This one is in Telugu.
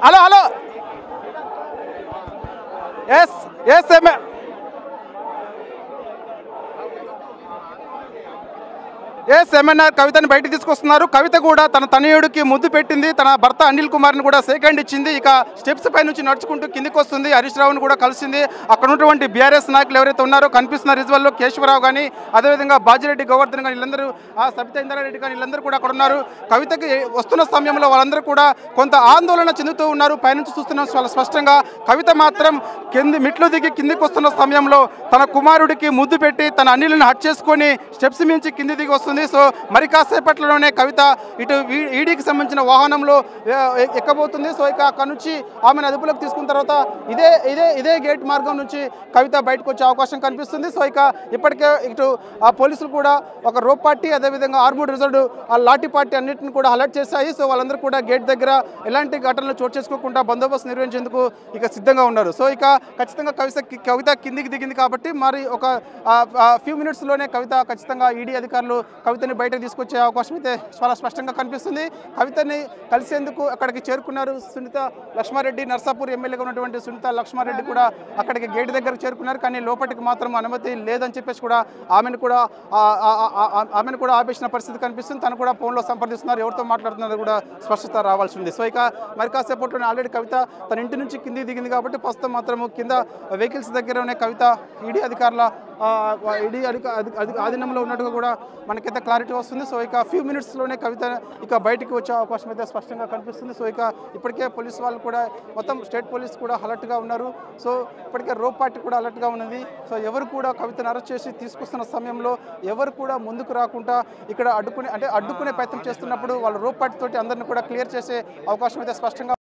Hello hello yes yes MNR కవితని బయటకు తీసుకొస్తున్నారు. కవిత కూడా తన తనయుడికి ముద్దు పెట్టింది. తన భర్త అనిల్ కుమార్ని కూడా సెకండ్ ఇచ్చింది. ఇక స్టెప్స్ పై నుంచి నడుచుకుంటూ కిందికి వస్తుంది. హరీష్ రావుని కూడా కలిసింది. అక్కడ ఉన్నటువంటి బీఆర్ఎస్ నాయకులు ఎవరైతే ఉన్నారో కనిపిస్తున్న రిజువల్లో కేశవరావు కానీ, అదేవిధంగా బాజిరెడ్డి గోవర్ధన్ కానీ, వీళ్ళందరూ సబితా ఇంద్రారెడ్డి కానీ వీళ్ళందరూ కూడా అక్కడ ఉన్నారు. కవితకి వస్తున్న సమయంలో వాళ్ళందరూ కూడా కొంత ఆందోళన చెందుతూ ఉన్నారు. పైనుంచి చూస్తున్నాం చాలా స్పష్టంగా. కవిత మాత్రం మెట్లు దిగి కిందికి వస్తున్న సమయంలో తన కుమారుడికి ముద్దు పెట్టి తన అనిల్ని హట్ చేసుకొని స్టెప్స్ మించి కింది దిగి వస్తుంది. సో మరి కాసేపట్లోనే కవిత ఇటు ఈడీకి సంబంధించిన వాహనంలో ఎక్కబోతుంది. సో ఇక అక్కడ నుంచి ఆమెను అదుపులోకి తీసుకున్న తర్వాత ఇదే గేట్ మార్గం నుంచి కవిత బయటకు వచ్చే అవకాశం కనిపిస్తుంది. సో ఇక ఇప్పటికే ఇటు ఆ పోలీసులు కూడా ఒక రోప్ పార్టీ, అదేవిధంగా ఆర్మూడ్ రిజర్వ్ ఆ లాఠీ పార్టీ అన్నింటిని కూడా అలర్ట్ చేశాయి. సో వాళ్ళందరూ కూడా గేట్ దగ్గర ఎలాంటి ఘటనలు చోటు చేసుకోకుండా బందోబస్తు నిర్వహించేందుకు ఇక సిద్ధంగా ఉన్నారు. సో ఇక ఖచ్చితంగా కవిత కిందికి దిగింది కాబట్టి మరి ఒక ఫ్యూ మినిట్స్లోనే కవిత ఖచ్చితంగా ఈడీ అధికారులు కవితని బయటకు తీసుకొచ్చే అవకాశం అయితే చాలా స్పష్టంగా కనిపిస్తుంది. కవితని కలిసేందుకు అక్కడికి చేరుకున్నారు సునీత లక్ష్మారెడ్డి. నర్సాపూర్ ఎమ్మెల్యేగా ఉన్నటువంటి సునీత లక్ష్మారెడ్డి కూడా అక్కడికి గేట్ దగ్గరకు చేరుకున్నారు. కానీ లోపలికి మాత్రం అనుమతి లేదని చెప్పేసి కూడా ఆమెను కూడా ఆపేసిన పరిస్థితి కనిపిస్తుంది. తను కూడా ఫోన్లో సంప్రదిస్తున్నారు. ఎవరితో మాట్లాడుతున్నారో కూడా స్పష్టత రావాల్సి ఉంది. సో ఇక మరి కాసేపట్లోనే ఆల్రెడీ కవిత తన ఇంటి నుంచి కిందికి దిగింది కాబట్టి ప్రస్తుతం మాత్రము కింద వెహికల్స్ దగ్గరనే కవిత ఈడీ అధికారుల ఆధీనంలో ఉన్నట్టుగా కూడా మనకైతే క్లారిటీ వస్తుంది. సో ఇక ఫ్యూ మినిట్స్లోనే కవిత ఇక బయటికి వచ్చే అవకాశం అయితే స్పష్టంగా కనిపిస్తుంది. సో ఇక ఇప్పటికే పోలీసు వాళ్ళు కూడా మొత్తం స్టేట్ పోలీస్ కూడా అలర్ట్గా ఉన్నారు. సో ఇప్పటికే రోప్ పార్టీ కూడా అలర్ట్గా ఉన్నది. సో ఎవరు కూడా కవితను అరెస్ట్ చేసి తీసుకొస్తున్న సమయంలో ఎవరు కూడా ముందుకు రాకుండా ఇక్కడ అడ్డుకునే ప్రయత్నం చేస్తున్నప్పుడు వాళ్ళు రోప్ పార్టీ తోటి అందరిని కూడా క్లియర్ చేసే అవకాశం అయితే స్పష్టంగా